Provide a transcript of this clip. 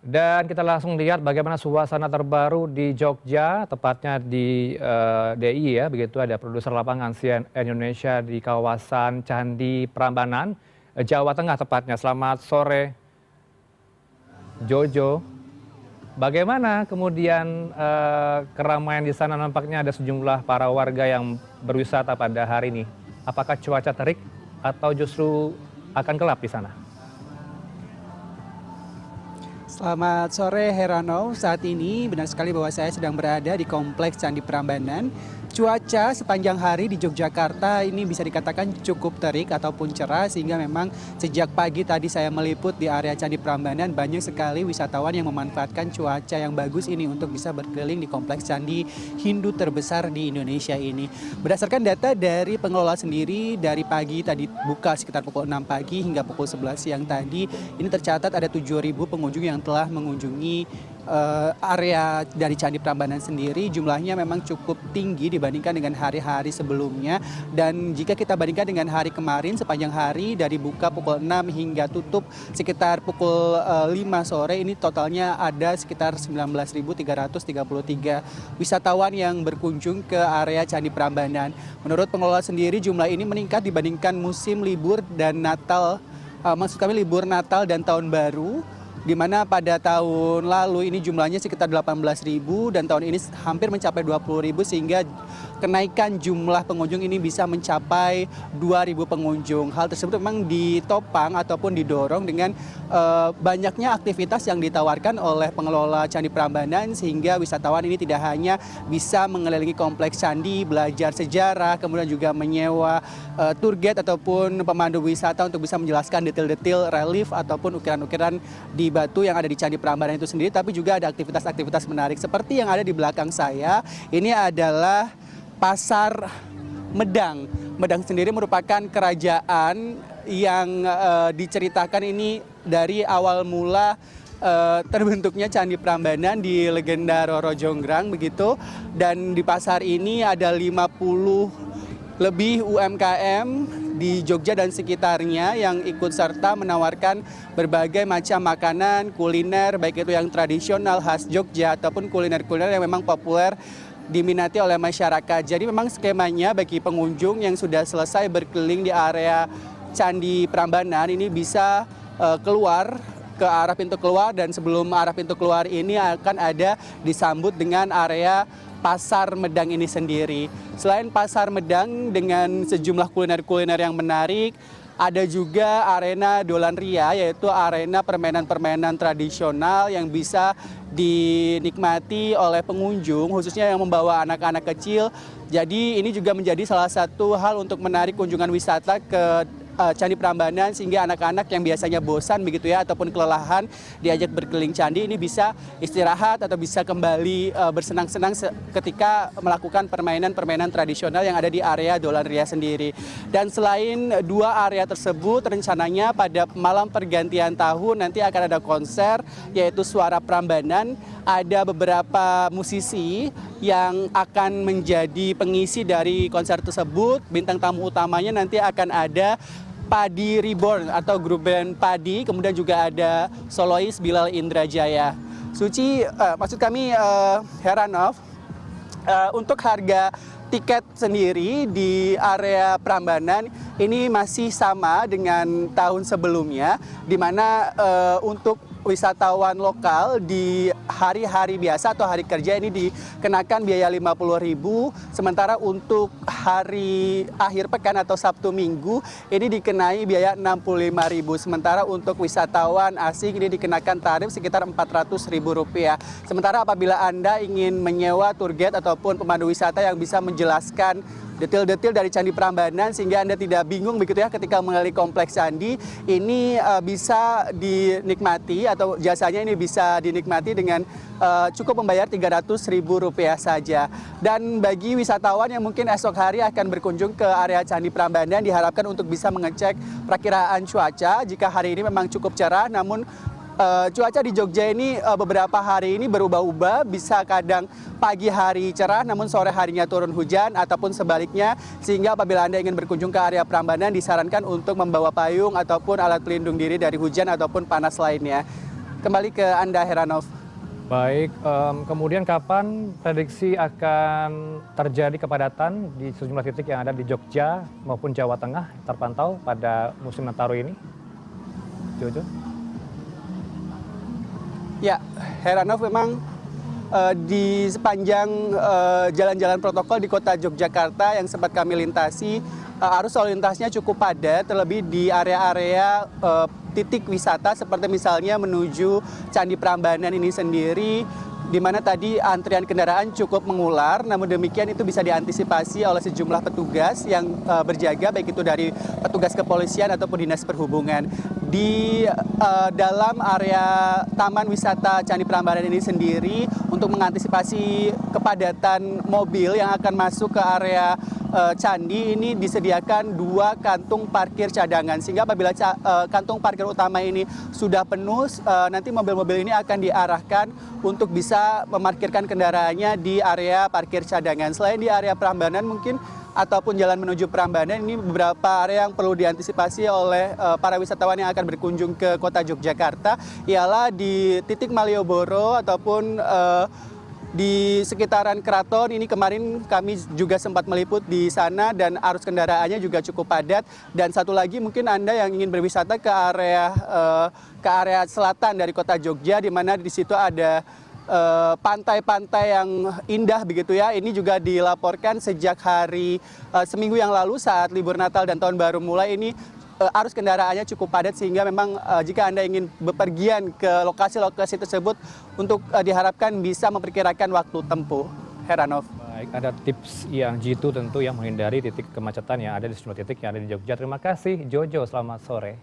Dan kita langsung lihat bagaimana suasana terbaru di Jogja, tepatnya di DI ya, begitu ada produser lapangan CNN Indonesia di kawasan Candi Prambanan, Jawa Tengah tepatnya. Selamat sore, Jojo. Bagaimana kemudian keramaian di sana, nampaknya ada sejumlah para warga yang berwisata pada hari ini. Apakah cuaca terik atau justru akan gelap di sana? Selamat sore Heranov, saat ini benar sekali bahwa saya sedang berada di Kompleks Candi Prambanan. Cuaca sepanjang hari di Yogyakarta ini bisa dikatakan cukup terik ataupun cerah, sehingga memang sejak pagi tadi saya meliput di area Candi Prambanan, banyak sekali wisatawan yang memanfaatkan cuaca yang bagus ini untuk bisa berkeliling di Kompleks Candi Hindu terbesar di Indonesia ini. Berdasarkan data dari pengelola sendiri, dari pagi tadi buka sekitar pukul 6 pagi hingga pukul 11 siang tadi, ini tercatat ada 7.000 pengunjung yang telah mengunjungi area dari Candi Prambanan sendiri. Jumlahnya memang cukup tinggi dibandingkan dengan hari-hari sebelumnya, dan jika kita bandingkan dengan hari kemarin, sepanjang hari dari buka pukul 6 hingga tutup sekitar pukul 5 sore, ini totalnya ada sekitar 19.333 wisatawan yang berkunjung ke area Candi Prambanan. Menurut pengelola sendiri, jumlah ini meningkat dibandingkan musim libur dan Natal, libur Natal dan Tahun Baru, di mana pada tahun lalu ini jumlahnya sekitar 18.000 dan tahun ini hampir mencapai 20.000, sehingga kenaikan jumlah pengunjung ini bisa mencapai 2.000 pengunjung. Hal tersebut memang ditopang ataupun didorong dengan banyaknya aktivitas yang ditawarkan oleh pengelola Candi Prambanan, sehingga wisatawan ini tidak hanya bisa mengelilingi kompleks candi, belajar sejarah, kemudian juga menyewa tour guide ataupun pemandu wisata untuk bisa menjelaskan detail-detail relief ataupun ukiran-ukiran di batu yang ada di Candi Prambanan itu sendiri, tapi juga ada aktivitas-aktivitas menarik seperti yang ada di belakang saya. Ini adalah Pasar Medang. Medang sendiri merupakan kerajaan yang diceritakan ini dari awal mula terbentuknya Candi Prambanan di legenda Roro Jonggrang begitu, dan di pasar ini ada 50 lebih UMKM di Jogja dan sekitarnya yang ikut serta menawarkan berbagai macam makanan, kuliner, baik itu yang tradisional khas Jogja ataupun kuliner-kuliner yang memang populer diminati oleh masyarakat. Jadi memang skemanya bagi pengunjung yang sudah selesai berkeliling di area Candi Prambanan ini bisa keluar ke arah pintu keluar, dan sebelum arah pintu keluar ini akan ada disambut dengan area Pasar Medang ini sendiri. Selain Pasar Medang dengan sejumlah kuliner-kuliner yang menarik, ada juga arena Dolan Ria, yaitu arena permainan-permainan tradisional yang bisa dinikmati oleh pengunjung, khususnya yang membawa anak-anak kecil. Jadi ini juga menjadi salah satu hal untuk menarik kunjungan wisata ke Candi Prambanan, sehingga anak-anak yang biasanya bosan begitu ya ataupun kelelahan diajak berkeliling candi ini bisa istirahat atau bisa kembali bersenang-senang ketika melakukan permainan-permainan tradisional yang ada di area Dolan Ria sendiri. Dan selain dua area tersebut, rencananya pada malam pergantian tahun nanti akan ada konser, yaitu Suara Prambanan. Ada beberapa musisi yang akan menjadi pengisi dari konser tersebut. Bintang tamu utamanya nanti akan ada Padi Reborn atau grup band Padi, kemudian juga ada solois Bilal Indrajaya. Maksud kami Heranov, untuk harga tiket sendiri di area Prambanan ini masih sama dengan tahun sebelumnya, di mana untuk wisatawan lokal di hari-hari biasa atau hari kerja ini dikenakan biaya 50.000, sementara untuk hari akhir pekan atau Sabtu Minggu ini dikenai biaya 65.000, sementara untuk wisatawan asing ini dikenakan tarif sekitar Rp400.000. Sementara apabila Anda ingin menyewa tour guide ataupun pemandu wisata yang bisa menjelaskan detail-detail dari Candi Prambanan sehingga Anda tidak bingung begitu ya ketika mengelilingi kompleks candi, ini bisa dinikmati atau jasanya ini bisa dinikmati dengan cukup membayar Rp300.000 saja. Dan bagi wisatawan yang mungkin esok hari akan berkunjung ke area Candi Prambanan, diharapkan untuk bisa mengecek perakiraan cuaca. Jika hari ini memang cukup cerah, namun cuaca di Jogja ini beberapa hari ini berubah-ubah, bisa kadang pagi hari cerah namun sore harinya turun hujan ataupun sebaliknya, sehingga apabila Anda ingin berkunjung ke area Prambanan disarankan untuk membawa payung ataupun alat pelindung diri dari hujan ataupun panas lainnya. Kembali ke Anda, Heranov. Baik, kemudian kapan prediksi akan terjadi kepadatan di sejumlah titik yang ada di Jogja maupun Jawa Tengah terpantau pada musim Nataru ini? Jojo? Ya, Heranov, memang di sepanjang jalan-jalan protokol di kota Yogyakarta yang sempat kami lintasi, arus lalu lintasnya cukup padat, terlebih di area-area titik wisata seperti misalnya menuju Candi Prambanan ini sendiri, di mana tadi antrian kendaraan cukup mengular. Namun demikian itu bisa diantisipasi oleh sejumlah petugas yang berjaga, baik itu dari petugas kepolisian ataupun dinas perhubungan. Di dalam area Taman Wisata Candi Prambanan ini sendiri, untuk mengantisipasi kepadatan mobil yang akan masuk ke area candi, ini disediakan 2 kantung parkir cadangan, sehingga apabila kantung parkir utama ini sudah penuh, nanti mobil-mobil ini akan diarahkan untuk bisa memarkirkan kendaraannya di area parkir cadangan. Selain di area Prambanan mungkin ataupun jalan menuju Prambanan, ini beberapa area yang perlu diantisipasi oleh para wisatawan yang akan berkunjung ke kota Yogyakarta, ialah di titik Malioboro ataupun di sekitaran Keraton. Ini kemarin kami juga sempat meliput di sana dan arus kendaraannya juga cukup padat. Dan satu lagi, mungkin Anda yang ingin berwisata ke area selatan dari kota Jogja, di mana di situ ada pantai-pantai yang indah begitu ya. Ini juga dilaporkan sejak hari seminggu yang lalu saat libur Natal dan Tahun Baru mulai, ini arus kendaraannya cukup padat, sehingga memang jika Anda ingin bepergian ke lokasi-lokasi tersebut, untuk diharapkan bisa memperkirakan waktu tempuh. Heranov. Baik, ada tips yang jitu tentu yang menghindari titik kemacetan yang ada di sejumlah titik yang ada di Jogja. Terima kasih Jojo, selamat sore.